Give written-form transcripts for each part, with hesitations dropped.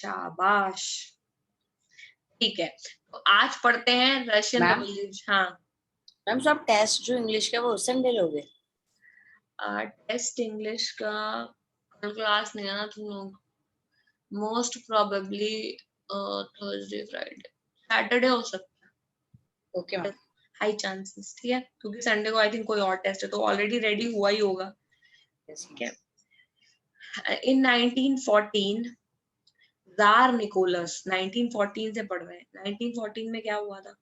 शाबाश, ठीक है। तो आज पढ़ते हैं रशियन मैम रेवोल्यूशन। हाँ मैम सब टेस्ट जो इंग्लिश का वो संडे लोगे? टेस्ट इंग्लिश का कल क्लास नहीं है ना तुम लोग, most probably Thursday Friday Saturday हो सकता ओके है, मैम। हाई चांसेस, ठीक है, क्योंकि संडे को आई थिंक कोई और टेस्ट है तो ऑलरेडी रेडी हुआ ही होगा, ठीक है। इन 1914 जार निकोलस, 1914 से पढ़ रहे हैं, 1914 में क्या हुआ था?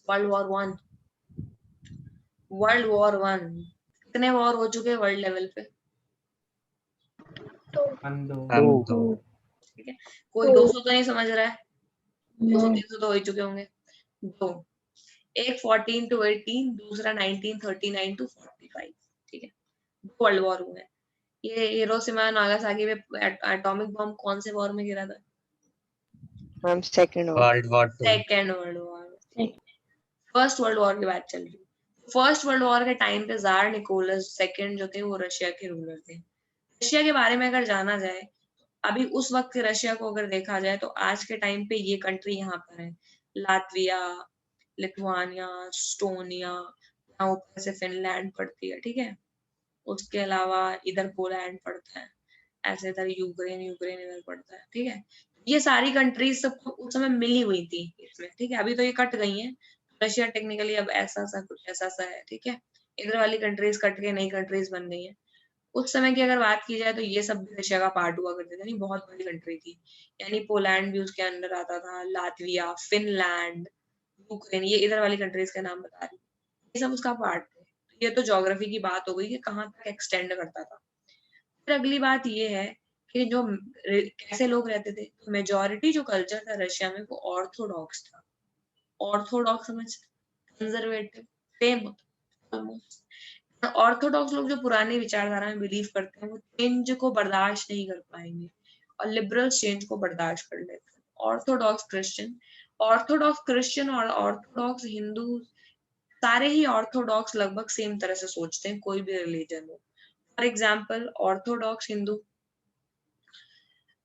World war one, world war one. कितने वॉर हो चुके हैं वर्ल्ड लेवल पे? दो। ठीक है, कोई 200 तो नहीं समझ रहा है, 200-300 तो हो ही चुके होंगे। दो, एक 14 to 18, दूसरा 1939 to 45, ठीक है, दो वर्ल्ड वॉर हुए हैं। ये हिरोशिमा नागासाकी पे एटॉमिक बम कौन से वॉर में गिरा था? Ma'am second world war 2। Second world war. First world war की बात चल रही है। फर्स्ट वर्ल्ड वॉर के टाइम पे जार निकोलस सेकंड जो थे वो रशिया के रूलर थे। रशिया के बारे में अगर जाना जाए, अभी उस वक्त के रशिया को अगर देखा जाए तो आज के टाइम पे ये कंट्री यहाँ पर है, लातविया, लिथुआनिया, स्टोनिया, यहाँ ऊपर से फिनलैंड पड़ती है, ठीक है। उसके अलावा इधर पोलैंड पड़ता है, ऐसे इधर यूक्रेन यूक्रेन इधर पड़ता है, ठीक है। ये सारी कंट्रीज सबको उस समय मिली हुई थी इसमें, ठीक है। अभी तो ये कट गई हैं, रशिया टेक्निकली अब ऐसा सा कुछ ऐसा सा है, ठीक है। इधर वाली कंट्रीज कट के नई कंट्रीज बन गई है। उस समय की अगर बात की जाए तो ये सब भी रशिया का पार्ट हुआ करते थे, यानी बहुत बड़ी कंट्री थी, यानी पोलैंड भी उसके अंदर आता था, लातविया, फिनलैंड, यूक्रेन, ये इधर वाली कंट्रीज के नाम बता रही हूँ, ये सब उसका पार्ट थे। ये तो ज्योग्राफी की बात हो गई कि कहाँ तक एक्सटेंड करता था। फिर अगली बात ये है कि जो कैसे लोग रहते थे, मेजोरिटी जो कल्चर था रशिया में वो ऑर्थोडॉक्स था। ऑर्थोडॉक्स समझ, कंजर्वेटिव, सेम होता ऑलमोस्ट। ऑर्थोडॉक्स लोग जो पुरानी विचारधारा में बिलीव करते हैं वो चेंज को बर्दाश्त नहीं कर पाएंगे, और लिबरल्स चेंज को बर्दाश्त कर लेते हैं। ऑर्थोडॉक्स क्रिश्चियन और ऑर्थोडॉक्स हिंदू, सारे ही ऑर्थोडॉक्स लगभग सेम तरह से सोचते हैं, कोई भी रिलीजन हो। फॉर एग्जाम्पल ऑर्थोडॉक्स हिंदू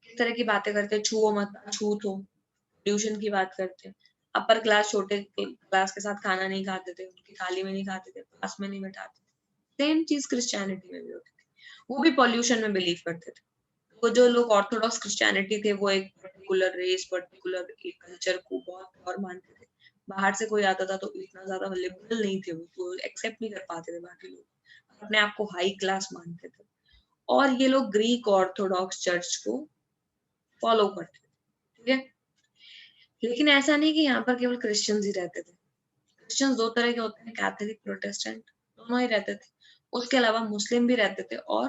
किस तरह की बातें करते हैं, छुओ मत, छूत हो, पोल्यूशन की बात करते हैं, अपर क्लास छोटे क्लास के साथ खाना नहीं खाते थे, उनकी थाली में नहीं खाते थे, पास में नहीं बैठाते थे। सेम चीज क्रिश्चियनिटी में भी होती थी, वो भी पॉल्यूशन में बिलीव करते थे। वो जो लोग ऑर्थोडॉक्स क्रिश्चियनिटी थे वो एक पर्टिकुलर रेस, पर्टिकुलर कल्चर को बहुत प्योर मानते थे। बाहर से कोई आता था तो इतना ज्यादा लिबरल नहीं थे, वो तो एक्सेप्ट नहीं कर पाते थे बाकी लोग, अपने आप को हाई क्लास मानते थे। और ये लोग ग्रीक ऑर्थोडॉक्स चर्च को फॉलो करते थे, ठीक है। लेकिन ऐसा नहीं कि यहाँ पर केवल क्रिश्चियंस ही रहते थे। क्रिश्चियंस दो तरह के होते हैं, कैथोलिक, प्रोटेस्टेंट, दोनों ही रहते थे। उसके अलावा मुस्लिम भी रहते थे और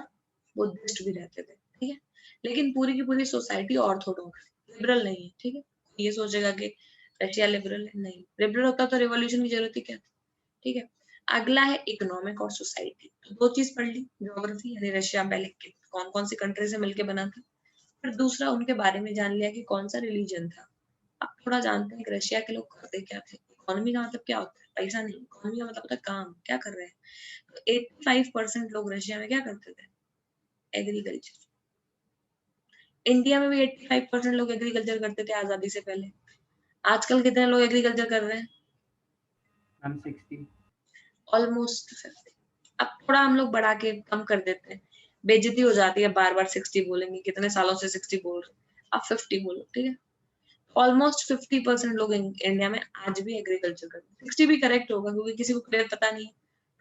बुद्धिस्ट भी रहते थे, ठीक है। लेकिन पूरी की पूरी सोसाइटी ऑर्थोडॉक्स, लिबरल नहीं है, ठीक है। ये सोचेगा कि रशिया लिबरल है, नहीं, लिबरल होता तो रेवोल्यूशन की जरूरत ही क्या थी, ठीक है। अगला है इकोनॉमिक और सोसाइटी, तो दो चीज पढ़ ली, ज्योग्राफी यानी रशिया पहले कौन कौन सी कंट्री से मिलकर बना था, फिर दूसरा उनके बारे में जान लिया कि कौन सा रिलीजन था। अब थोड़ा जानते हैं कि रशिया के लोग करते क्या थे। इकोनॉमी का मतलब क्या होता है? पैसा नहीं, इकोनॉमी का मतलब होता है काम, क्या कर रहे हैं। तो 85% लोग रशिया में क्या करते थे? एग्रीकल्चर। इंडिया में भी 85% लोग एग्रीकल्चर करते थे आजादी से पहले। आजकल कितने लोग एग्रीकल्चर कर रहे हैं? 160। ऑलमोस्ट 50। अब थोड़ा हम लोग बढ़ा के कम कर देते हैं, बेइज्जती हो जाती है, बार बार 60 बोलेंगे, कितने सालों से 60 बोल रहे, अब 50 बोलो, ठीक है। ऑलमोस्ट 50% लोग इंडिया में आज भी एग्रीकल्चर करते हैं। 60 भी करेक्ट होगा क्योंकि किसी को क्लियर पता नहीं है।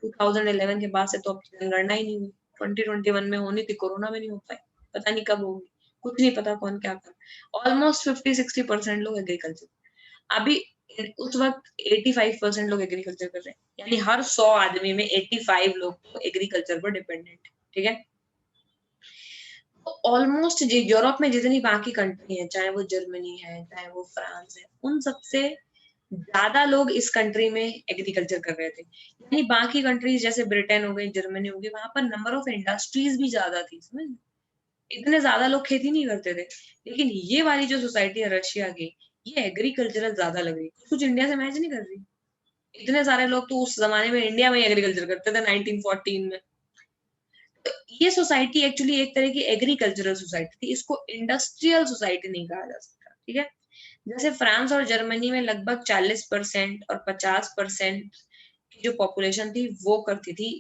2011 के बाद से तो अब जनगणना ही नहीं हुई, 2021 में होनी थी, कोरोना में नहीं हो पाई, पता नहीं कब होगी, कुछ नहीं पता कौन क्या कर। ऑलमोस्ट 50-60% लोग एग्रीकल्चर, अभी उस वक्त 85% लोग एग्रीकल्चर कर रहे हैं, यानी हर 100 आदमी में 85 लोग तो एग्रीकल्चर पर डिपेंडेंट, ठीक है। ऑलमोस्ट यूरोप में जितनी बाकी कंट्री है, चाहे वो जर्मनी है, चाहे वो फ्रांस है, उन सबसे ज्यादा लोग इस कंट्री में एग्रीकल्चर कर रहे थे। यानी बाकी कंट्रीज जैसे ब्रिटेन हो गई, जर्मनी हो गई, वहां पर नंबर ऑफ इंडस्ट्रीज भी ज्यादा थी, समझ, इतने ज्यादा लोग खेती नहीं करते थे। लेकिन ये वाली जो सोसाइटी है रशिया की, ये एग्रीकल्चरल ज्यादा लग रही, कुछ इंडिया से मैच नहीं कर रही। इतने सारे लोग तो उस जमाने में इंडिया में एग्रीकल्चर करते थे 1914 में। ये सोसाइटी एक्चुअली एक तरह की एग्रीकल्चरल सोसाइटी थी, इसको इंडस्ट्रियल सोसाइटी नहीं कहा जा सकता, ठीक है। जैसे फ्रांस और जर्मनी में लगभग 40% और 50% की जो पॉपुलेशन थी वो करती थी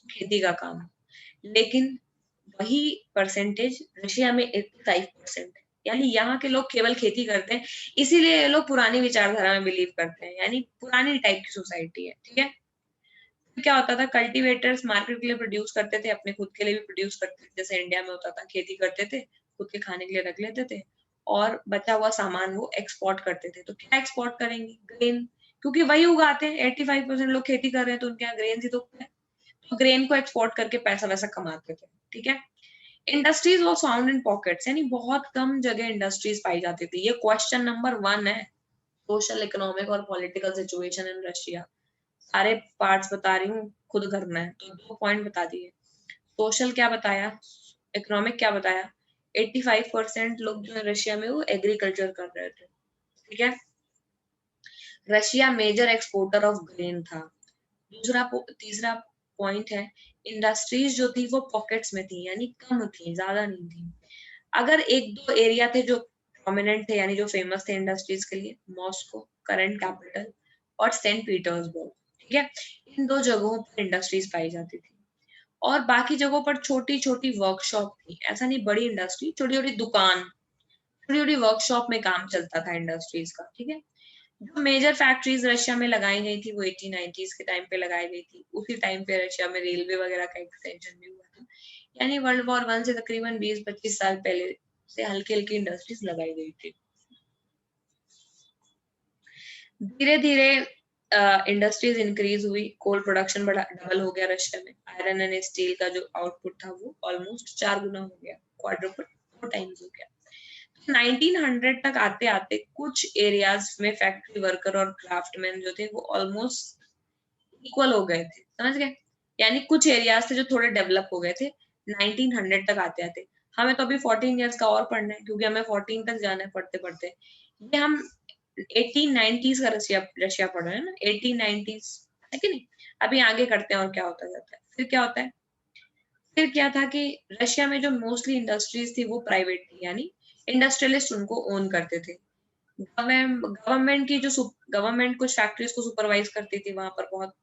खेती का काम, लेकिन वही परसेंटेज रशिया में 85% है। यानी यहाँ के लोग केवल खेती करते हैं, इसीलिए ये लोग पुरानी विचारधारा में बिलीव करते हैं, यानी पुरानी टाइप की सोसाइटी है, ठीक है। क्या होता था, कल्टीवेटर्स मार्केट के लिए प्रोड्यूस करते थे, अपने खुद के लिए भी प्रोड्यूस करते थे, जैसे इंडिया में होता था, खेती करते थे, खुद के खाने के लिए रख लेते थे, और बचा हुआ सामान वो एक्सपोर्ट करते थे। तो क्या एक्सपोर्ट करेंगे? ग्रेन, क्योंकि वही उगाते हैं। 85% लोग खेती कर रहे हैं तो उनके यहाँ ग्रेन ही तो है, तो ग्रेन को एक्सपोर्ट करके पैसा वैसा कमाते थे, ठीक है। Industries was found in pockets, यानी बहुत कम जगह इंडस्ट्रीज पाई जाती थी। ये क्वेश्चन नंबर 1 है, सोशल, इकोनॉमिक और पॉलिटिकल सिचुएशन इन रशिया। सारे पार्ट्स बता रही हूँ, खुद करना है, तो 2 पॉइंट बता दिए। सोशल क्या बताया, इकोनॉमिक क्या बताया। 85% लोग जो है रशिया में वो एग्रीकल्चर कर रहे थे, ठीक है। Russia major exporter of grain था। तीसरा पॉइंट है, इंडस्ट्रीज जो थी वो पॉकेट्स में थी, यानी कम थी, ज्यादा नहीं थी। अगर एक दो एरिया थे जो प्रोमिनेंट थे, यानी जो फेमस थे इंडस्ट्रीज के लिए, मॉस्को करंट कैपिटल और सेंट पीटर्सबर्ग, ठीक है, इन 2 जगहों पर इंडस्ट्रीज पाई जाती थी। और बाकी जगहों पर छोटी छोटी वर्कशॉप थी, ऐसा नहीं बड़ी इंडस्ट्री, छोटी छोटी दुकान, छोटी छोटी वर्कशॉप में काम चलता था इंडस्ट्रीज का, ठीक है। जो मेजर फैक्ट्रीज रशिया में लगाई गई थी वो 1890s के टाइम पे लगाई गई थी। उसी टाइम पे रशिया में रेलवे वगैरह का एक्सटेंशन भी हुआ था, यानी वर्ल्ड वॉर 1 से तकरीबन 20-25 साल पहले से हल्की हल्की इंडस्ट्रीज लगाई गई थी। धीरे धीरे इंडस्ट्रीज इंक्रीज हुई, कोल प्रोडक्शन बढ़ा, डबल हो गया रशिया में। आयरन एंड स्टील का जो आउटपुट था वो ऑलमोस्ट 4 गुना हो गया, क्वाड्रुपल 4 टाइम्स हो गया। 1900 तक आते आते कुछ एरियाज में फैक्ट्री वर्कर और क्राफ्टमैन जो थे वो ऑलमोस्ट इक्वल हो गए थे, समझ गए। यानी कुछ एरियाज थे जो थोड़े डेवलप हो गए थे 1900 तक आते आते। हमें तो अभी 14 इयर्स का और पढ़ना है, क्योंकि हमें 14 तक जाना है पढ़ते पढ़ते। ये हम 1890s का रशिया पढ़ रहे हैं ना, 1890s है कि नहीं। अभी आगे करते हैं और क्या होता जाता है। फिर क्या होता है, फिर क्या था कि रशिया में जो मोस्टली इंडस्ट्रीज थी वो प्राइवेट थी, यानी इंडस्ट्रियलिस्ट उनको ओन करते थे। गवर्नमेंट की जो गवर्नमेंट कुछ फैक्ट्रीज को सुपरवाइज करती थी, वहां पर बहुत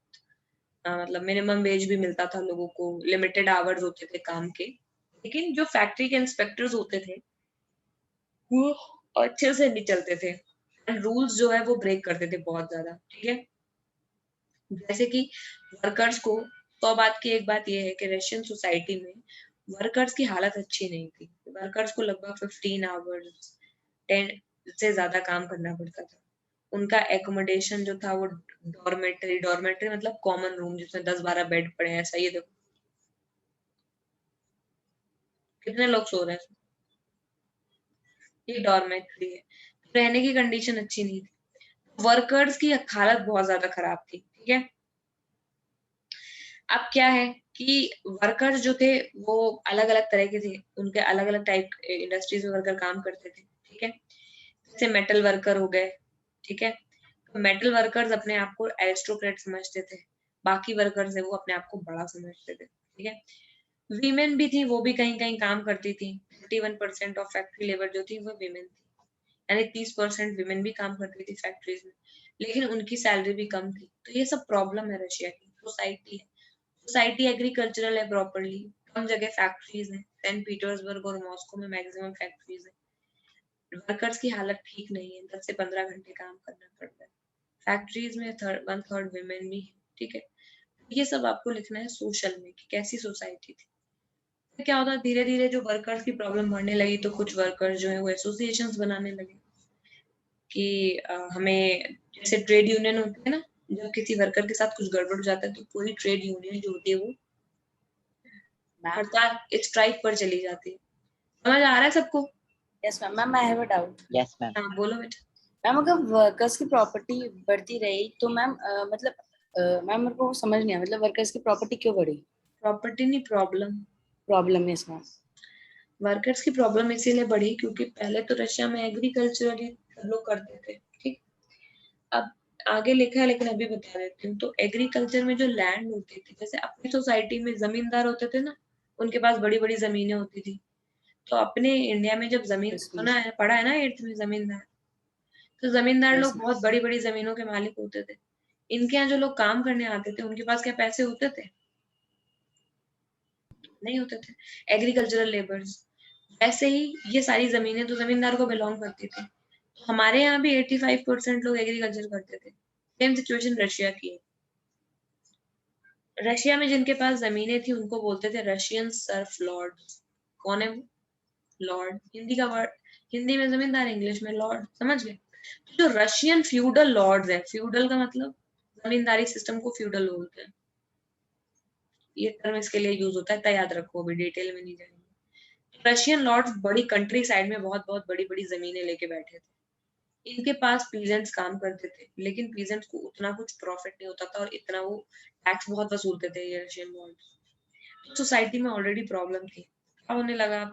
मतलब मिनिमम वेज भी मिलता था लोगों को, लिमिटेड आवर्स होते थे काम के, लेकिन जो फैक्ट्री के इंस्पेक्टर्स होते थे वो अच्छे से नहीं चलते थे, रूल्स जो है वो ब्रेक करते थे बहुत ज्यादा, ठीक है। जैसे कि वर्कर्स को, तो बात की एक बात यह है कि रशियन सोसाइटी में वर्कर्स की हालत अच्छी नहीं थी। वर्कर्स को लगभग 15 आवर्स 10 से ज्यादा काम करना पड़ता था। उनका एकोमोडेशन जो था वो डॉर्मेटरी मतलब कॉमन रूम जिसमें 10-12 बेड पड़े हैं, ऐसा ही है। देखो कितने लोग सो रहे हैं, ये डॉर्मेटरी है। रहने की कंडीशन अच्छी नहीं थी, वर्कर्स की हालत बहुत ज्यादा खराब थी, ठीक है। अब क्या है कि वर्कर्स जो थे वो अलग अलग तरह के थे, उनके अलग अलग टाइप इंडस्ट्रीज में वर्कर काम करते थे, ठीक है। जैसे मेटल वर्कर हो गए, ठीक है। मेटल वर्कर्स अपने आप को एरिस्टोक्रेट समझते थे, बाकी वर्कर्स है वो अपने आप को बड़ा समझते थे, ठीक है। वीमेन भी थी, वो भी कहीं कहीं काम करती थी। 51% ऑफ फैक्ट्री लेबर जो थी वो वीमेन थी, यानी 30% वीमेन भी काम करती थी फैक्ट्रीज में, लेकिन उनकी सैलरी भी कम थी। तो ये सब प्रॉब्लम है रशिया की। सोसाइटी है, सोसाइटी एग्रीकल्चरल है प्रॉपरली, कम जगह फैक्ट्रीज हैं। सेंट पीटर्सबर्ग और मॉस्को में मैक्सिमम फैक्ट्रीज है। वर्कर्स की हालत ठीक नहीं है, 10 से 15 घंटे काम करना पड़ता है। फैक्ट्रीज में 1/3 women भी है, ठीक है। ये सब आपको लिखना है सोशल में कि कैसी सोसाइटी थी। फिर क्या होता है, धीरे धीरे जो वर्कर्स की प्रॉब्लम बढ़ने लगी तो कुछ वर्कर्स जो है वो एसोसिएशंस बनाने लगे कि हमें, जैसे ट्रेड यूनियन होते हैं ना, जब किसी वर्कर के साथ कुछ गड़बड़ हो जाता है तो पूरी ट्रेड यूनियन जो होती है वो मैम हड़ताल स्ट्राइक पर चली जाती है। समझ आ रहा है सबको? Yes ma'am. Ma'am I have a doubt. Yes, ma'am. हाँ बोलो बेटा। मैम अगर वर्कर्स की प्रॉपर्टी बढ़ती रही तो मैम मतलब मैम मेरे को समझ नहीं आया, मतलब वर्कर्स की प्रॉपर्टी क्यों बढ़ी? प्रॉपर्टी नहीं, problem. Problem, yes ma'am. Workers की प्रॉब्लम इसीलिए बढ़ी क्योंकि पहले तो रशिया में एग्रीकल्चरली सब लोग करते थे, ठीक। अब आगे लिखा है लेकिन अभी बता देती हूँ। तो एग्रीकल्चर में जो लैंड होती थी, जैसे अपनी सोसाइटी में जमींदार होते थे ना, उनके पास बड़ी बड़ी जमीनें होती थी। तो अपने इंडिया में जब जमीन Yes, सुना है, पढ़ा है ना 8th में जमींदार, तो जमींदार yes, लोग बहुत बड़ी बड़ी जमीनों के मालिक होते थे। इनके यहाँ जो लोग काम करने आते थे उनके पास क्या पैसे होते थे? नहीं होते थे। एग्रीकल्चरल लेबर्स, वैसे ही ये सारी जमीनें तो जमींदार को बिलोंग करती थी। तो हमारे यहाँ भी 85% लोग एग्रीकल्चर करते थे। सेम सिचुएशन रशिया की है। रशिया में जिनके पास जमीनें थी उनको बोलते थे रशियन सर्फ लॉर्ड। कौन है वो? लॉर्ड। हिंदी का वर्ड, हिंदी में जमींदार, इंग्लिश में लॉर्ड, समझ गए? तो जो रशियन फ्यूडल लॉर्ड्स है, फ्यूडल का मतलब जमींदारी सिस्टम को फ्यूडल बोलते हैं। ये टर्म इसके लिए यूज होता है, तो याद रखो, अभी डिटेल में नहीं जाएंगे। रशियन लॉर्ड्स बड़ी कंट्री साइड में बहुत बहुत बड़ी बड़ी जमीनें लेके बैठे थे। इनके पास पीजेंट्स काम करते थे, लेकिन पीजेंट्स को उतना कुछ प्रॉफिट नहीं होता था और इतना वो टैक्स बहुत वसूलते थे ये रशियन लॉर्ड्स। सोसाइटी में ऑलरेडी प्रॉब्लम थी। क्या होने लगा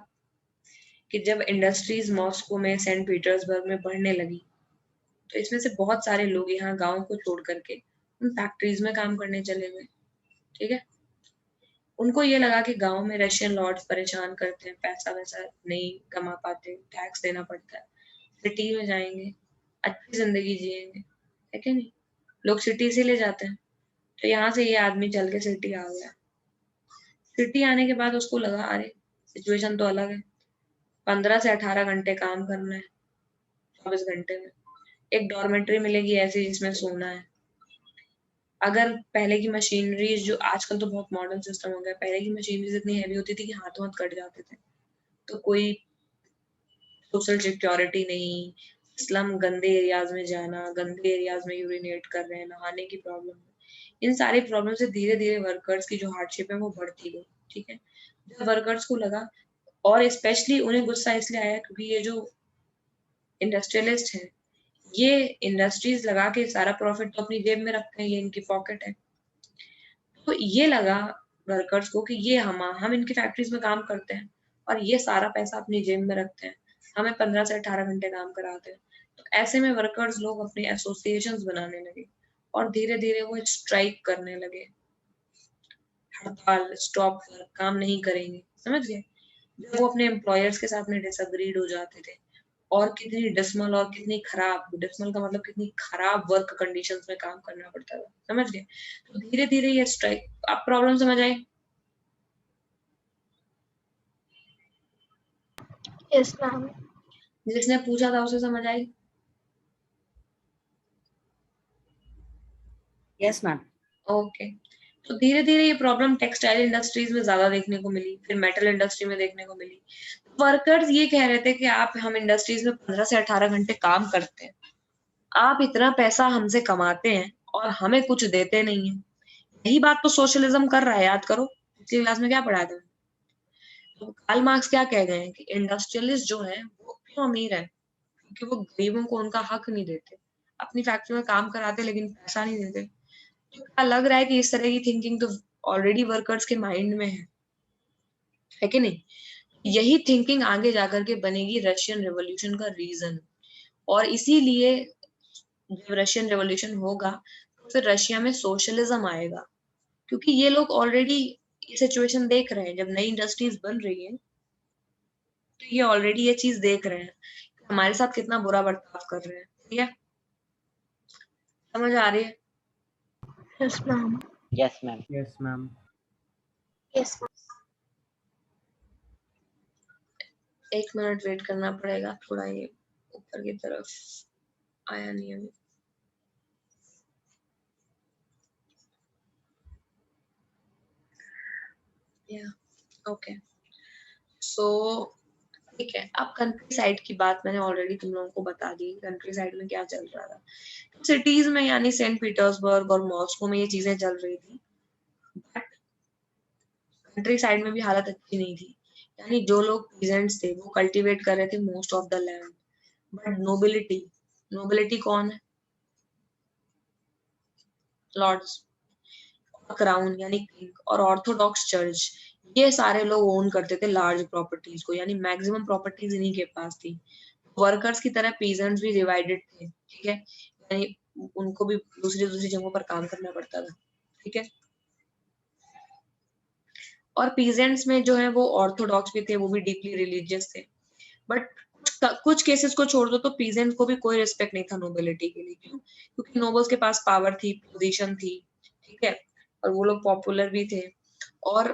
कि जब इंडस्ट्रीज मॉस्को में, सेंट पीटर्सबर्ग में बढ़ने लगी, तो इसमें से बहुत सारे लोग यहाँ गांव को छोड़ करके उन फैक्ट्रीज में काम करने चले गए। ठीक है, उनको ये लगा कि गांव में रशियन लॉर्ड्स परेशान करते हैं, पैसा वैसा नहीं कमा पाते, टैक्स देना पड़ता है। सिटी में जाएंगे, अच्छी जिंदगी जिएंगे, है कि नहीं? लोग सिटी से ले जाते हैं। तो यहाँ से ये आदमी चल के सिटी आ गया। सिटी आने के बाद उसको लगा अरे सिचुएशन तो अलग है, 15 से 18 घंटे काम करना है 24 घंटे में। एक डॉर्मेट्री मिलेगी ऐसी जिसमें सोना है। अगर पहले की मशीनरीज, जो आजकल तो बहुत मॉडर्न सिस्टम हो गया, पहले की मशीनरीज इतनी हैवी होती थी कि हाथों हाथ कट जाते थे। तो कोई सोशल सिक्योरिटी नहीं, स्लम गंदे एरियाज में जाना, गंदे एरियाज में यूरिनेट कर रहे हैं, नहाने की प्रॉब्लम, इन सारी प्रॉब्लम से धीरे धीरे वर्कर्स की जो हार्डशिप है वो बढ़ती गई। ठीक है, जब वर्कर्स को लगा, और स्पेशली उन्हें गुस्सा इसलिए आया क्योंकि ये जो इंडस्ट्रियलिस्ट है, ये इंडस्ट्रीज लगा के सारा प्रॉफिट तो अपनी जेब में रखते हैं, ये इनकी पॉकेट है। तो ये लगा वर्कर्स को कि ये हम इनकी फैक्ट्रीज में काम करते हैं और ये सारा पैसा अपनी जेब में रखते हैं, हमें 15 से 18 घंटे काम कराते हैं। तो ऐसे में वर्कर्स लोग अपने एसोसिएशंस बनाने लगे और धीरे धीरे वो स्ट्राइक करने लगे, हड़ताल, स्टॉप वर्क, काम नहीं करेंगे, समझ गए? जब वो अपने एम्प्लॉयर्स के साथ में डिसएग्रीड हो जाते थे, और कितनी डिसमल और कितनी खराब, डिसमल का मतलब कितनी खराब वर्क कंडीशंस में काम करना पड़ता था, समझ गए? तो धीरे धीरे ये स्ट्राइक, आप प्रॉब्लम समझ आए? Yes ma'am. जिसने पूछा था उसे समझ आई? yes, ma'am. ओके। तो धीरे धीरे ये प्रॉब्लम टेक्सटाइल इंडस्ट्रीज में ज्यादा देखने को मिली, फिर मेटल इंडस्ट्री में देखने को मिली। वर्कर्स ये कह रहे थे कि हम इंडस्ट्रीज में 15 से 18 घंटे काम करते हैं, आप इतना पैसा हमसे कमाते हैं और हमें कुछ देते नहीं है। यही बात तो सोशलिज्म कर रहा है, याद करो पिछली क्लास में क्या पढ़ाया था। तो कार्ल मार्क्स क्या कह गए हैं कि इंडस्ट्रियलिस्ट जो है वो क्यों अमीर है, क्योंकि वो गरीबों को उनका हक नहीं देते, अपनी फैक्ट्री में काम कराते लेकिन पैसा नहीं देते। तो क्या लग रहा है कि इस तरह की थिंकिंग तो ऑलरेडी वर्कर्स के माइंड में है कि नहीं? यही थिंकिंग आगे जाकर के बनेगी रशियन रेवोल्यूशन का रीजन। और इसीलिए जब रशियन रेवोल्यूशन होगा तो फिर रशिया में सोशलिज्म आएगा, क्योंकि ये लोग ऑलरेडी ये सिचुएशन देख रहे हैं। जब नई इंडस्ट्रीज बन रही है तो ये ऑलरेडी ये चीज देख रहे हैं कि हमारे साथ कितना बुरा बर्ताव कर रहे हैं। ठीक है, समझ आ रही है? Yes ma'am. Yes, ma'am. Yes, ma'am. Yes ma'am. 1 minute wait करना पड़ेगा, थोड़ा ये ऊपर की तरफ आया नहीं अभी। या ओके, सो ठीक है। अब कंट्री साइड की बात मैंने ऑलरेडी तुम लोगों को बता दी, कंट्री साइड में क्या चल रहा था। सिटीज में यानी सेंट पीटर्सबर्ग और मॉस्को में ये चीजें चल रही थी, बट कंट्री साइड में भी हालत अच्छी नहीं थी। यानी जो लोग पीजेंट्स थे वो कल्टीवेट कर रहे थे most of the land, but nobility, nobility कौन है? लॉर्ड्स, क्राउन यानी किंग और ऑर्थोडॉक्स चर्च, ये सारे लोग ओन करते थे लार्ज प्रॉपर्टीज को, यानी मैक्सिमम प्रॉपर्टीज इन्हीं के पास थी। वर्कर्स की तरह पीजेंट्स भी डिवाइडेड थे, ठीक है? यानी उनको भी दूसरी जगहों पर काम करना पड़ता था, ठीक है। और पीजेंट्स में जो है वो ऑर्थोडॉक्स भी थे, वो भी डीपली रिलीजियस थे, बट कुछ केसेस को छोड़ दो तो पीजेंट को भी कोई रिस्पेक्ट नहीं था नोबिलिटी के लिए। क्यों? क्योंकि नोबल्स के पास पावर थी, पोजीशन थी, ठीक है, और वो लोग पॉपुलर भी थे। और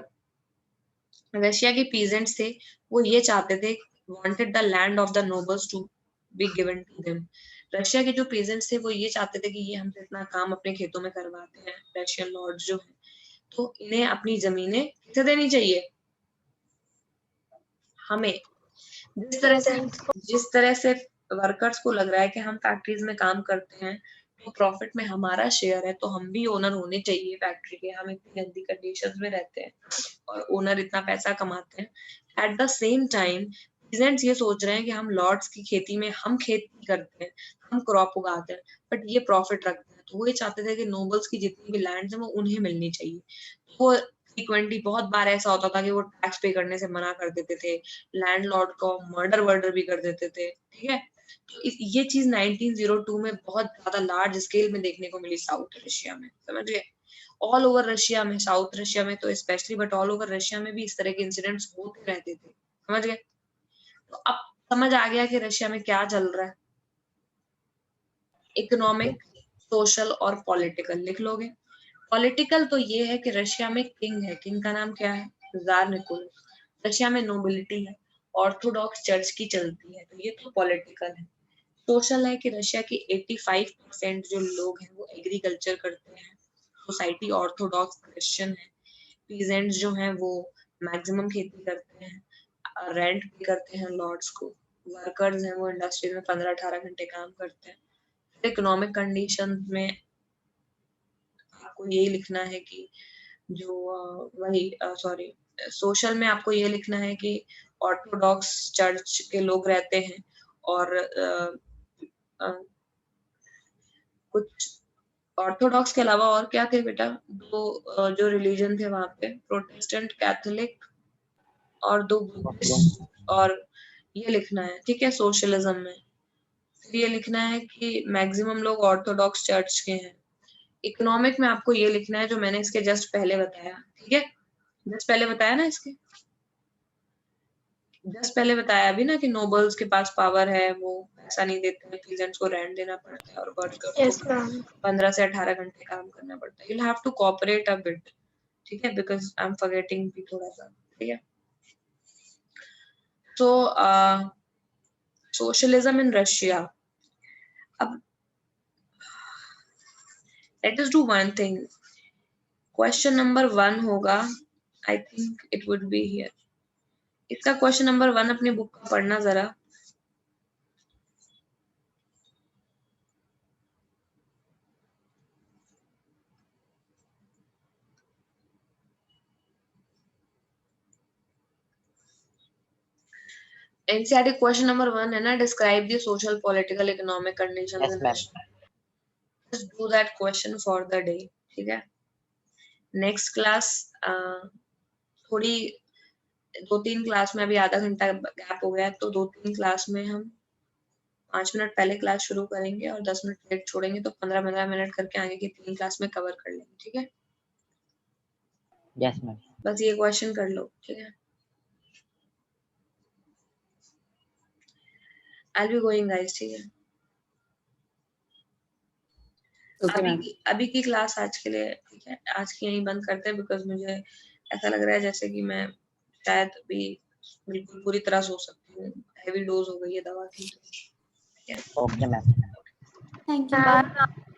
रशिया के पीजेंट्स थे, वो ये चाहते थे, wanted the land of the nobles to be given to them. Russia के जो पीजेंट्स थे वो ये चाहते थे कि ये हमसे इतना काम अपने खेतों में करवाते हैं, रशियन लॉर्ड्स जो हैं, तो इन्हें अपनी जमीनें किसे देनी चाहिए? हमें। जिस तरह से वर्कर्स को लग रहा है कि हम फैक्ट्रीज में काम करते हैं तो प्रॉफिट में हमारा शेयर है, तो हम भी ओनर होने चाहिए फैक्ट्री के। हम इतनी गंदी कंडीशंस में रहते हैं और ओनर इतना पैसा कमाते हैं। At the same time peasants ये सोच रहे हैं कि हम लॉर्ड्स की खेती में हम खेती करते हैं, हम क्रॉप उगाते हैं, बट ये प्रॉफिट रखते हैं। तो वो ये चाहते थे कि नोबल्स की जितनी भी लैंड है वो उन्हें मिलनी चाहिए। वो फ्रीक्वेंटली बहुत बार ऐसा होता था कि वो टैक्स पे करने से मना कर देते थे, लैंडलॉर्ड को मर्डर वर्डर भी कर देते थे, ठीक है। तो ये चीज 1902 में बहुत ज्यादा लार्ज स्केल में देखने को मिली साउथ रशिया में, समझ गए। ऑल ओवर रशिया में, साउथ रशिया में तो specially, but all over Russia में भी इस तरह के इंसिडेंट्स होते रहते थे, समझ गए। तो अब समझ आ गया कि रशिया में क्या चल रहा है। इकोनॉमिक, सोशल और पॉलिटिकल लिख लोगे। पॉलिटिकल तो ये है कि रशिया में किंग है, किंग का नाम क्या है? Tsar Nicholas. रशिया में नोबिलिटी है, ऑर्थोडॉक्स चर्च की चलती है, तो ये तो पॉलिटिकल है। सोशल है कि रशिया की 85% जो लोग हैं वो एग्रीकल्चर करते हैं, सोसाइटी ऑर्थोडॉक्स क्रिश्चियन है, पीजेंट्स जो हैं वो मैक्सिमम खेती करते हैं, रेंट पे करते हैं लॉर्ड्स को, वर्कर्स हैं वो इंडस्ट्री में 15-18 घंटे काम करते हैं। इकोनॉमिक कंडीशन में आपको यही लिखना है कि जो वही सॉरी सोशल में आपको ये लिखना है कि ऑर्थोडॉक्स चर्च के लोग रहते हैं और कुछ ऑर्थोडॉक्स के अलावा और क्या थे बेटा? दो जो रिलीजन थे वहां पे, प्रोटेस्टेंट, कैथोलिक और दो बुद्धिस्ट। और ये लिखना है, ठीक है, सोशलिज्म में। फिर ये लिखना है कि मैक्सिमम लोग ऑर्थोडॉक्स चर्च के हैं। इकोनॉमिक में आपको ये लिखना है जो मैंने इसके जस्ट पहले बताया, ठीक है, जस्ट पहले बताया ना, इसके जस्ट पहले बताया अभी ना कि नोबल्स के पास पावर है, वो पैसा नहीं देते हैं, पीजेंट्स को रेंट देना पड़ता है और वर्कर्स Yes, को ma'am. 15 से 18 घंटे काम करना पड़ता है। You have to cooperate a bit, ठीक है, बिकॉज आई एम फॉरगेटिंग भी थोड़ा सा, ठीक है। तो सोशलिज्म इन रशिया। अब let us do one thing. Question number 1 होगा, I think it would be here. इसका क्वेश्चन नंबर 1 अपनी बुक का पढ़ना जरा। एनसीईआरटी क्वेश्चन नंबर 1 है ना, describe the social political economic conditions in Russia. Just do that question for the day, ठीक है। नेक्स्ट क्लास थोड़ी 2-3 क्लास में, अभी आधा घंटा गैप हो गया है, तो 2-3 क्लास में हम 5 मिनट पहले क्लास शुरू करेंगे और 10 मिनट लेट छोड़ेंगे, तो 15-15 मिनट करके आगे की 3 क्लास में कवर कर लेंगे, ठीक है। Yes, ma'am. बस ये क्वेश्चन कर लो, ठीक है। I'll be going guys, ठीक है। Okay ma'am. अभी की क्लास आज के लिए, ठीक है, आज की यहीं बंद करते हैं, बिकॉज मुझे ऐसा लग रहा है जैसे कि मैं शायद भी बिल्कुल पूरी तरह सो सकती हूँ, हैवी डोज हो गई है दवा की। Okay, ma'am. Thank you. Bye.